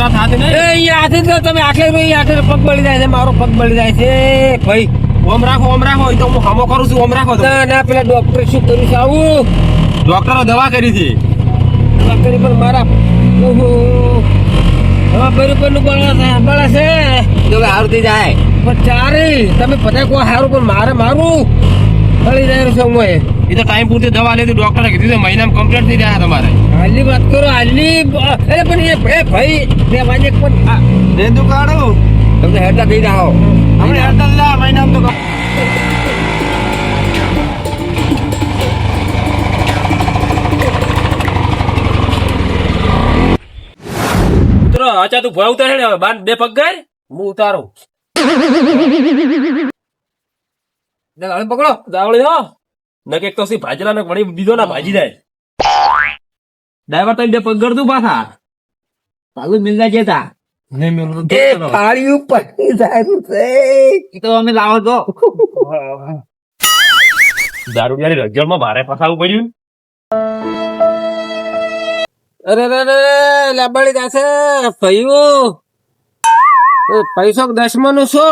જરા થાતી નહીં. એ હાથે જ તમે આખે પગ બળી જાય છે, મારો પગ બળી જાય છે ભાઈ. ઓમ રાખો એ તો હું હામો કરું છું. ઓમ રાખો તમે. ના પેલા ડોક્ટર શું કર્યું છે આવું? ડોક્ટરો દવા કરી હતી. ડોક્ટરી પણ મારા ઓહો હવે બરોબર નું બળે છે તો સારું થઈ જાય. પણ ચારે તમે બધા કોઈ સારું પણ મારું બળી જાય છે હું એ તો ટાઈમ પૂરતી દવા લીધી ડોક્ટરે કીધું છે મહિનામાં કમ્પ્લીટ થઈ જાય તમારે. હાલની વાત કરો હાલની અરે પણ એ ભાઈ 2 વાગે પણ દેદુ કાઢું તમને હેડતા થઈ જાઓ આપણે હેડતા જ લા મહિનામાં તો. ઉતરો અચ્છા તું ભોય ઉતારે ને બાર 2 પગ ગાય હું ઉતારું. હવે પકડો દાવળી હો નકે એક તો સી ભાજલા ને વળી બીજો ના ભાજી જાય. ડ્રાઈવર તો 2 પગ ગરદું પાછા પાલું મિલના જતા નહીં મેલું એ થાળીયું પડી જાય છે એ તો અમે લાવો તો દારૂ યાર રજળમાં ભારે ફસાવું પડ્યું. અરે લાબડી જાશે ભયું પૈસો દશમાનું છો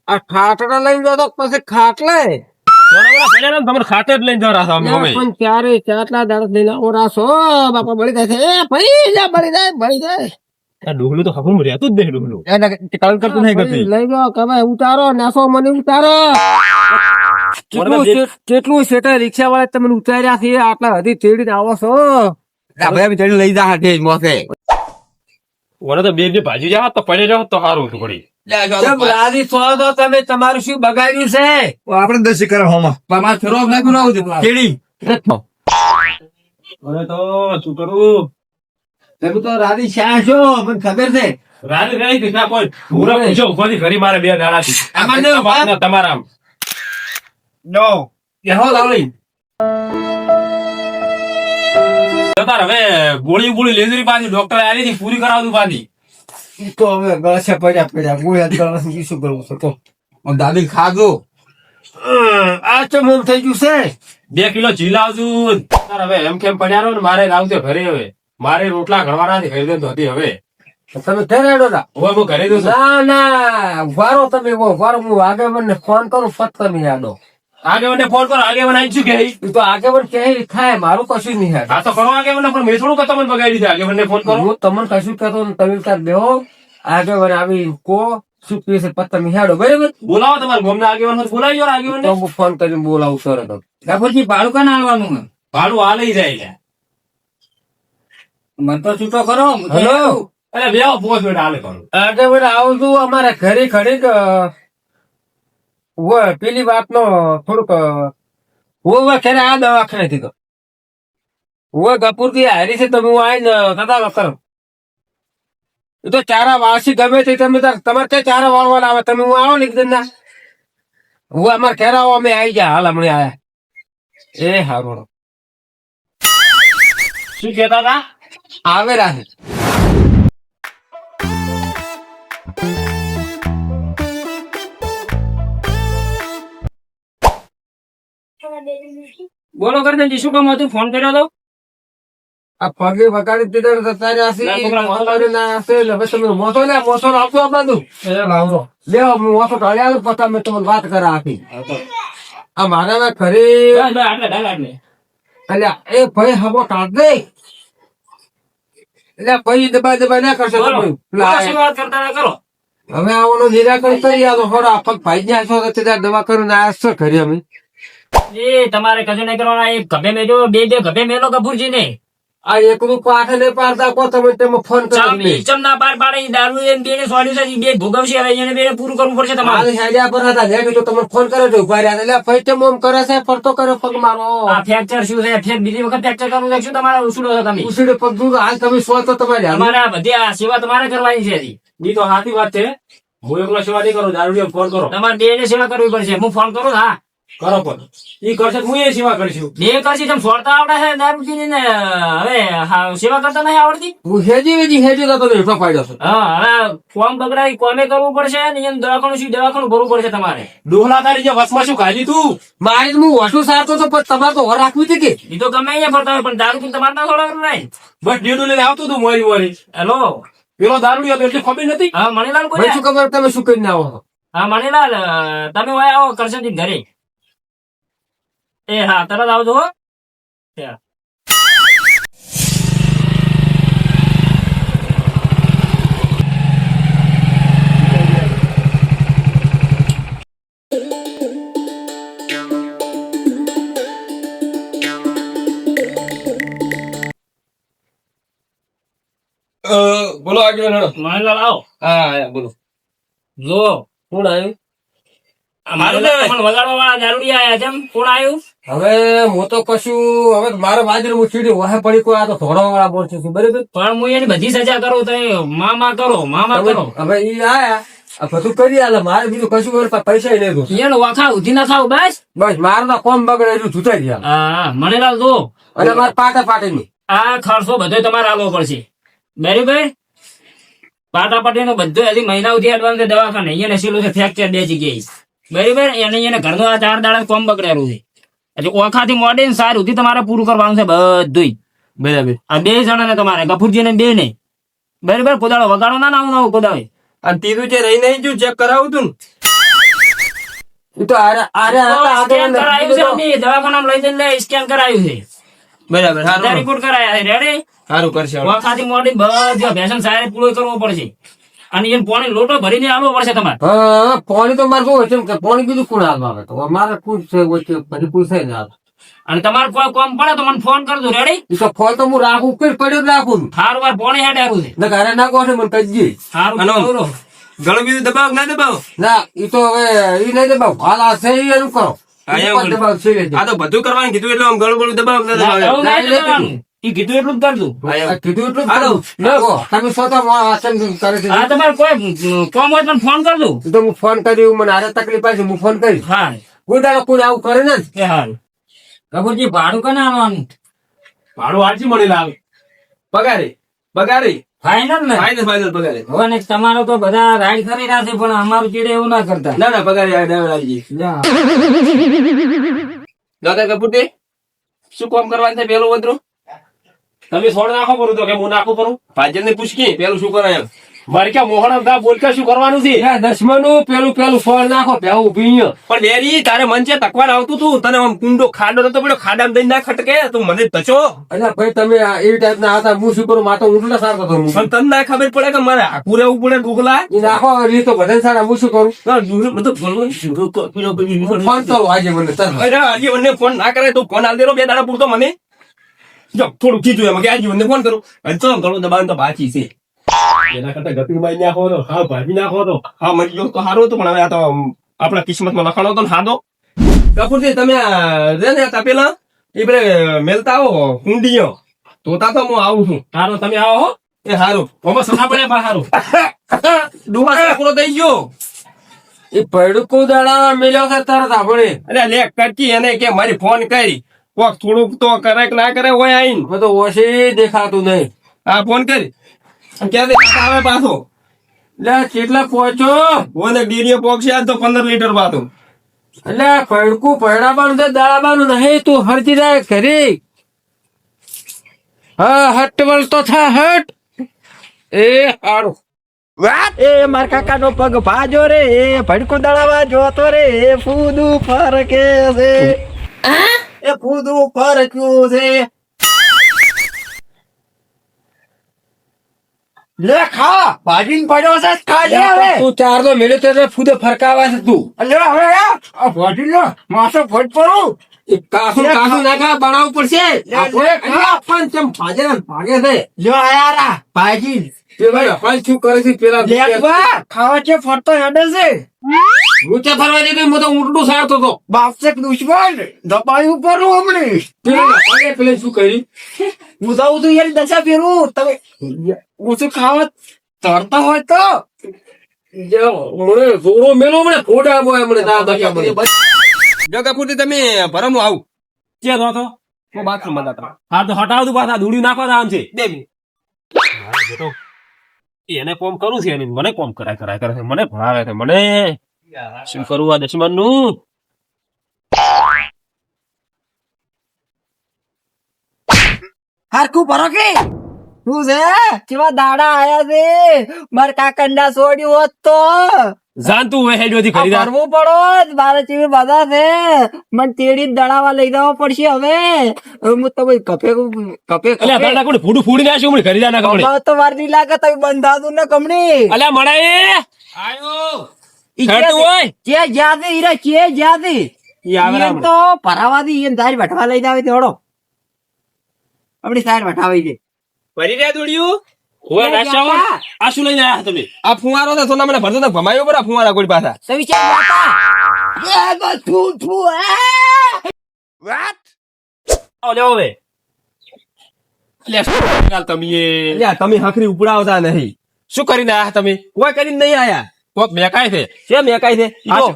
આ ખાટડા લઈને જતો પછી ખાટલે તમારે ખાતે જ લઈને જવા રાખો અમે પણ ક્યારે ચાટલા દાડત લઈને આવો રાસો બાપા બળી જાય છે એ ભાઈ જા બળી જાય આ ડોહલું તો ખબર રહેતું જ નહીં. ડોહલું કલન કરતું નહીં કરતી. લઈ જાઓ કમે ઉતારો નાસો મને ઉતારો કેટલું સેટર રિક્ષા વાળા તમે ઉતાર્યા છે આટલા હજી તેડીને આવો છો લઈ જા હાથે મોસે ઓને તો બે ભાજી જાવ તો પડે જાવ તો સારું હતું પડી. રાજી છો તો તમે તમારું શું બગાડ્યું છે આપણે 10 કરે હોમાં મારા ફેરો નાખ્યું ના આવું કેડી અરે તો શું કરું તમે તો રાજી શા છો મને ખબર છે રાજી રહી કે ના કોઈ પૂરા પૂછો ઉપાધી ઘરી મારે 2 દાડાથી અમારને વાત તમારા નો કેહો લાવલી તાર હવે ગોળી લેજરી પાછી ડોક્ટર આલી હતી પૂરી કરાવતું પાછી. તો હવે ગળસે પડ્યા ગોળ્યા ગળસ શું કરવું છે તો દાદી ખાધો આ ચમ એમ થઈ ગયું છે 2 કિલો જીલાવજું તાર હવે એમ કેમ પડ્યા રહો ને મારે લાવજો ઘરે. હવે મારે રોટલા ઘડવાના નથી ખરીદે તો હતી હવે તમે ઘરે હેડો તા હવે હું ઘરે દઉં છું. ના વારો તમે વારો હું આગેવાનને ફોન કરું ફટ તમે યાદો આગેવાનને ફોન કરો. આગેવાન આવી શું કે એ તો આગેવાન કે થાય મારું કશું નહીં હેડ હા તો કરો આગેવાનને પણ મેં થોડું તમને બગાડી દીધા. આગેવાનને ફોન કરો. હું તમને કશું કહેતો ને તમે તાર બેહો આગેવાન આવી કો શું કહે છે પત્તા તમે હેડો બરાબર બોલાવો તમારા ગામના આગેવાન હોય તો બોલાવી જો આગેવાનને. તો હું ફોન કરીને બોલાવું સર તો પછી ભાડું કાને આવવાનું ભાડું આ લઈ જાય મને તો છૂટો કરો હેલો અરે બેહો પોસ મિનિટ હાલે કરું. આગેવાન આવું છું અમારે ઘરે ખડીક પેલી વાતનો થોડુંક ખેરે આ દવાખાને થી તો ગપુર થી હારી છે તમે હું આવીને કદા કરો એ તો ચારા વાળસી ગમે તે તમે તમારે ક્યાં ચારા વાળવાના આવે તમે હું આવો ને એકદમ ના હું અમારે ઘેર આવો અમે આવી ગયા હાલ હમણાં આયા એ હારું શું કેતા હતા આવે રાખે બોલો કરજે શું કામ હતું ફોન કર્યો તો આ પગે વગાડી દીધા તારે આસી ના, છોકરા ના હશે હવે તમે મોસો આપજો આ બાંધું લેવો મોસો ઢાળ્યા પછી મેં તમને વાત કરા આપી આ મારા ના ઘરે અલ્યા એ ભાઈ હમો કાઢ દે એટલે ભાઈ દબા ના કરશો તમે. વાત કરતા ના કરો. હવે આવવાનું નિરાકરણ કરી આલો થોડો આપક ભાઈ ને આશો દવા કરીને આયા છો ઘરે અમે એ તમારે કશું નહીં કરવાના. એક ગભે મેજો 2 ગભે મેલો કપૂરજી ને આ એકલું પાઠ ને પાડતા કો તમે ફોન કરી ચમના પાર પાડે દારૂ એમ બેને સોલ્યુશન બે ભોગવશે. હવે એને બેને પૂરું કરવું પડશે તમારે. હેડિયા પર હતા લે તો તમે ફોન કર્યો તો ઉભા રહ્યા એટલે ફઈ તેમ ઓમ કરે છે ફરતો કર્યો પગ મારો આ ફ્રેક્ચર શું છે? બીજી વખત ફ્રેક્ચર કરવું લાગશું તમારે ઉછળો છો તમે. ઉસીડે પગ દૂર હાલ તમે સો તો તમારે તમારે આ બધી આ સેવા તમારે કરવાની છે હજી. ઈ તો સાચી વાત છે. હું એકલો સેવા નહીં કરું દારૂડિયો ફોન કરો. તમારે બે ને સેવા કરવી પડશે. હું ફોન કરું હા કરો પણ ઈ કરશે તો હું એ સેવા કરીશું. બે કરશી તમે છોડતા આવડે છે દારૂજીની ને હવે સેવા કરતા નહીં આવડતી. હું હેજી તો તમે હેઠો પાડ્યો છો. હા હવે કોમ બગડાય કોમે કરવું પડશે ને એમ દવાખાનું ભરવું પડશે તમારે. ડોહલા તારી જે વસમાં શું ખાધી તું? મારી હું ઓછું સારતો તો પણ તમારે તો વર રાખવી હતી કે એ તો ગમે અહીંયા ફરતા હોય પણ દારૂ પીને તમારે ના છોડવાનું નહીં. બસ ડેડું લઈને આવતો તું મોરી હેલો પેલો દારૂડિયો હતો એટલી ખબર નથી. હા મણીલાલ ભાઈ બોલ્યા. શું ખબર તમે શું કરીને આવો છો? હા મણીલાલ તમે ઓય આવો કરશનજી ઘરે. એ હા તરત આવજો હો. હા. બોલો આગળ મણીલાલ આવો. હા બોલો. જો કોણ આવ્યું? મારું પણ વગાડવા વાળા દારૂડિયા આયા છે. કોણ આવ્યું? હવે હું તો કશું હવે મારા બાજુ હું ચીડી વાહે પડી કોઈ આ તો ધોરા વાળા બોલ છે બરાબર. પણ હું એની બધી સજા કરું તો મામા કરો. હવે ઈ આયા આ બધું કરી આલે મારે બીજું કશું વર પૈસા નહીં દો. એનો વાખા ઉધી ના થાવ બસ. બસ મારે તો કોમ બગડે એટલું જુટાઈ ગયા હા મણીલાલ જો અને મારે પાટે ની આ ખર્ચો બધો તમારે આલવો પડશે બરાબર. પાટાપાટી નો બધો હજી મહિના સુધી એડવાન્સ દવાખાને અહીંયા નશીલું છે ફ્રેક્ચર 2 જગ્યાએ બરાબર. એને ઘરનો આ 4 દાડા કોમ બગડેલું છે. એટલે ઓખાથી મોડે ને સાર સુધી તમારે પૂરું કરવાનું છે બધું બરાબર. આ 2 જણાને તમારે ગફુરજી ને 2 ને બરાબર. કોદાળો વગાડો ના નવું કોદાળે. અને ત્રીજું જે રહી નહીં જો ચેક કરાવું તું ઈ તો સ્કેન કરાયું છે અમે દવાખાનામાં લઈ જઈને સ્કેન કરાયું છે. બરાબર. બધા રિપોર્ટ કરાયા છે રેડી. સારું કરશે. ઓખાથી મોડી બધું ભેસન સારે પૂરો કરવો પડશે અને એને પાણી લોટો ભરીને આલવો પડશે તમારે. હા પાણી તો મારે શું છે કે પાણી બીજું કોણ હાલમાં આવે તો મારે કોણ છે વચ્ચે બધી પૂછાય ને હાલ. અને તમારે કોઈ કોમ પડે તો મને ફોન કરજો રેડી. ઈ તો ફળ તો હું રાખું કઈ પડ્યો જ રાખું સારું વાર પાણી હેડારું છે. ને ઘરે નાખો છે મને કહી દઈએ. સારું હલો. બોલો. ઘણું બીજું દબાવ ના દબાવ. ના ઈ તો હવે ઈ નહીં દબાવ હાલ આ છે ઈ એનું કરો. હા, ઈ એવું પણ દબાવ છે જ. આ તો બધું કરવાનું કીધું એટલે આમ ગળું ગળું દબાવ ના દબાવ. એવું નહીં કરવાનું. ઈ કીધું એટલું જ કરજો. આ કીધું એટલું જ હાલો. કરું. નાખો. તમે સ્વતઃ વાંચન કરે છે હા તમારે કોઈ કોમ હોય તો મને ફોન કરજો. ઈ તો હું ફોન કર્યું મને હારે તકલીફ આવી છે હું ફોન કરીશ હા ગુડાળો કોઈ આવું કરે ને એ હારું. ગફુરજી ભાડું કને આલવાનું? ભાડું આજી મળી લાવે. પગારે ફાઇનલ ને? ફાઇનલ પગારે. હવે ને તમારો તો બધા રાઈડ કરી રહ્યા છે પણ અમારું ચીડે એવું ના કરતા. ના પગારે આ ડ્રાઈવર આવી જા. દાદા કપૂરજી શું કામ કરવાનું છે પેલું વધરું? તમે છોડ નાખો પરું તો કે હું નાખું પરું? ભાજન ને પૂછકી પેલું શું કરે એમ. મારે ક્યાં મોહન બોલ કે શું કરવાનું છે? દસમાનું પેલું ફળ નાખો ભેવું ઉભી અહીંયા. પણ ડેરી તારે મન છે તકવાન આવતું તું તને આમ કુંડો ખાડો નતો પડ્યો ખાડામાં દઈ ના ખટકે તું મને તચો. એટલે ભાઈ તમે આ એવી ટાઈપ ના હતા હું શું કરું માથો ઊંટલા સારતો હતો હું. પણ તને ના ખબર પડે કે મારે આખું રહેવું પડે ડોકલા. ઈ નાખો એ તો બધા સારા હું શું કરું ફોન કરો આજે મને ચાલ અરે આજે મને ફોન ના કરે તું ફોન આલ દેરો 2 દાડા પૂરતો મને જો થોડું કીધું એમાં કે આજે મને ફોન કરું હજી તો ઘણું દબાણ તો બાકી છે. એના કરતા ગતિભાઈ નાખો તો હા ભાભી નાખો તો હા મરી ગયો તો સારું હતું પણ હવે આ તો આપણા કિસ્મતમાં લખાણો હતો ને હાદો. કપૂરજી તમે રે ને પેલા એ પેલે મેલતા આવો કુંડીઓ તોતા તો હું આવું છું. સારું તમે આવો હો. એ હારું ઓમાં સફા પડે પણ સારું. ડુબા સાકરો થઈ ગયો. એ પૈડું દાડા મેલ્યો છે તરત આપણે અરે લે કરતી એને કે મારી ફોન કરી કોક થોડુંક તો કરે કે ના કરે હોય આઈને મેં તો ઓછી દેખાતું નહીં હા ફોન કરી ક્યાં દેખાતા આવે પાછો એટલે કેટલા પહોંચો ઓને ડેરીએ પોકશે આજ તો 15 લીટર પાતું. એટલે પૈડકું પૈડાબાનું છે દાડાબાનું નહીં તું હરતી જાય ઘરે હા હટ વળ તો થા હટ એ હારું એ માર કાકા નો પગ ભાજો રે એ ભડકો દળાવા જોતો રે એ ફૂદું ફરકે છે એ ફૂદું ફરક્યું છે લે ખા ભાજીને પડ્યો છે ખા લે હવે તું ચાર નો મેળ્યો ત્યારે ફૂદે ફરકાવા છે તું લે હવે આ ભાજી લો માસો ફટ પડું એ કાસું નાખા બનાવવું પડશે પણ કેમ ભાગે છે લ્યો આયા રા ભાજી પેલા અપાલ શું કરે છે પેલા લેટવા ખાવા છે ફરતો હેડે છે ઊંચા ફરવા જઈ હું તો ઊંટનું સારતો હતો બાપસે દુશ્મન દબાયું પરું હમણે પેલા પેલા શું કરી ઉદાવું તું યાર દશા ફેરું તમે ઓછું ખાવા તરતા હોય તો મને જોડો મેલો મને ફોટા બોય મને દા દક્યા મને જો કપૂરથી તમે ભરો હું આવું ક્યાં રહો તો હું બાથરૂમમાં જતા હા તો હટાવ તું પાછા દૂડી નાખો આમ છે 2 મિનિટ એને કોમ કરું છે એને મને કોમ કરાય કરે છે મને ભણાવે છે મને શું કરું આ દશમન નું હારખું ભરો કે શું છે કેવા દાડા આયા છે માર કાકંડા છોડ્યું હોત તો જાન તું હવે હેડ્યોથી આ ખરીદા ભરવું પડો મારે ચીવી બધા છે મને તેડી જ દડાવા લઈ જવા પડશે હવે હું તમે કપે અલ્યા તારા કોણ ફૂડું ફૂડી નાખ્યું મને ખરીદા ના કમણી કપાવ તો વાર નહીં લાગે તમે બંધાતું ને કમણી અલ્યા મળે આયો ઈ હેડતું હોય કે જ્યાંથી હીરા કે જ્યાંથી ઈ આવે ઈ તો ભરાવાથી ઈ તારી વટવા લઈ જાવે તેડો આપણી સાઈડ વટાવી દે ભરી રહ્યા દોડ્યું ઓય નાશ્યા આ શું લઈને આયા તમે આ ફુવારો તો સોના મને ભરતો તો ભમાયો બરા ફુવારા કોઈ પાછા તમે ચાલ માતા એ બધું તું વાત આવો લેવો હવે લે કાલ તમે લ્યા તમે હખરી ઉપડાવતા નહીં શું કરીને આયા તમે કોઈ કરીને નહીં આયા કોક મેકાય છે કેમ મેકાય છે ઈ તો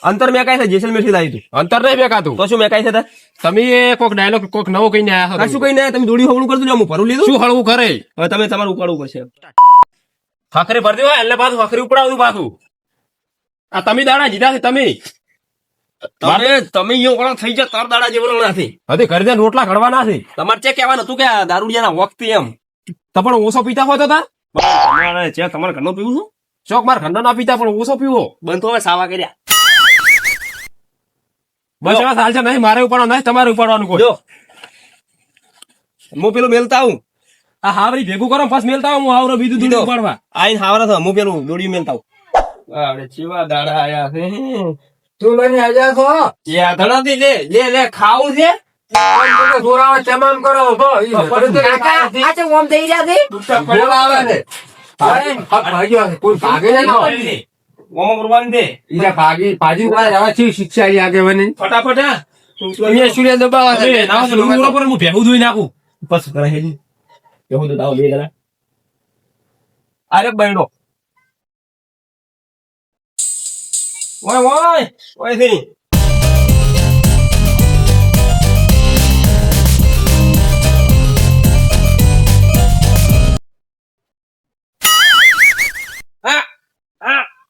અંતર મેકાય છે જેસલમેર થી લાવી તું અંતર નહીં મેકાતું તો શું મેકાય છે તાર તમે કોક ડાયલોગ કોક નવો કહીને આયા આ શું કઈ નહીં તમે દોડી હવળું કરતું હું ભરું લીધું શું હળવું કરે હવે તમે તમારું ઉપાડવું પડશે ફાખરી ભરતી હોય એટલે પાછું ફાખરી ઉપડાવતું પાછું આ તમે દાડા જીધા છે તમે તમે યો વળા થઈ જાય તાર દાડા જેવો નથી હજી ઘરે જઈને રોટલા ઘડવાના છે તમારે ચેક કહેવાનું હતું કે આ દારૂડિયાના વખતે એમ તો પણ ઓછો પીતા હોય તો તા તમારે ચેક તમારે ઘરનો પીવું છું ચોક માર ખંડો ના પીતા પણ ઓછો પીવો બંધ તો હવે સાવા કર્યા બસ એવા સાલ છે નહીં મારે ઉપાડવાનું નહીં તમારે ઉપાડવાનું કોઈ જો હું પેલું મેલતા આવું આ હાવરી ભેગું કરો પછી મેલતા આવું, હું હાવરો બીજું દૂધ ઉપાડવા આઈને હાવરા થયો હું પેલું દોડ્યું મેલતા આવું આપણે ચેવા દાડા આયા છે તું લઈને આવ્યા છો યા ધડાથી લે ખાવું છે જોરાવા ચમામ કરો તો કાકા આ છે ઓમ થઈ ગયા છે બોલાવે છે કોઈ ભાગે નહીં ઓમો કરવાની દે ઈજા ભાજી આવે છે શિક્ષા આગેવાની ફટાફટ હા અહીંયા સૂર્ય દબાવા છે ના ડુંગરો પર હું ભેગું ધોઈ નાખું બસ કરે હેજી કેવું તો દાવ બે જણા અરે બૈડો ઓય થી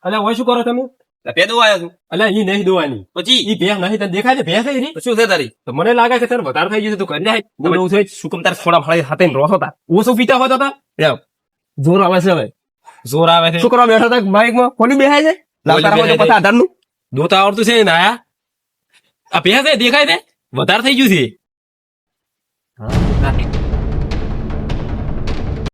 અલ્યા ઓય શું કરો તમે પેદો આવ્યો છું અલ્યા ઈ નહીં દોવાની પછી ઈ ભેંસ નહીં તને દેખાય છે ભેંસ એની તો શું છે તારી તો મને લાગે છે તને વધારે થઈ જશે તું કરી જાય હું એવું છે શું કમ તારે થોડા ફળે હાથે રોસો તા ઓછું પીતા હોય તો તા લ્યાવ. જોર આવે છે હવે જોર આવે છે શું કરવા બેઠા હતા બાઈક માં કોની બેહાય છે લાવતા બેહાય છે. પછી આધારનું દોતા આવડતું છે ને આયા આ ભેંસ એ દેખાય છે વધારે થઈ ગયું છે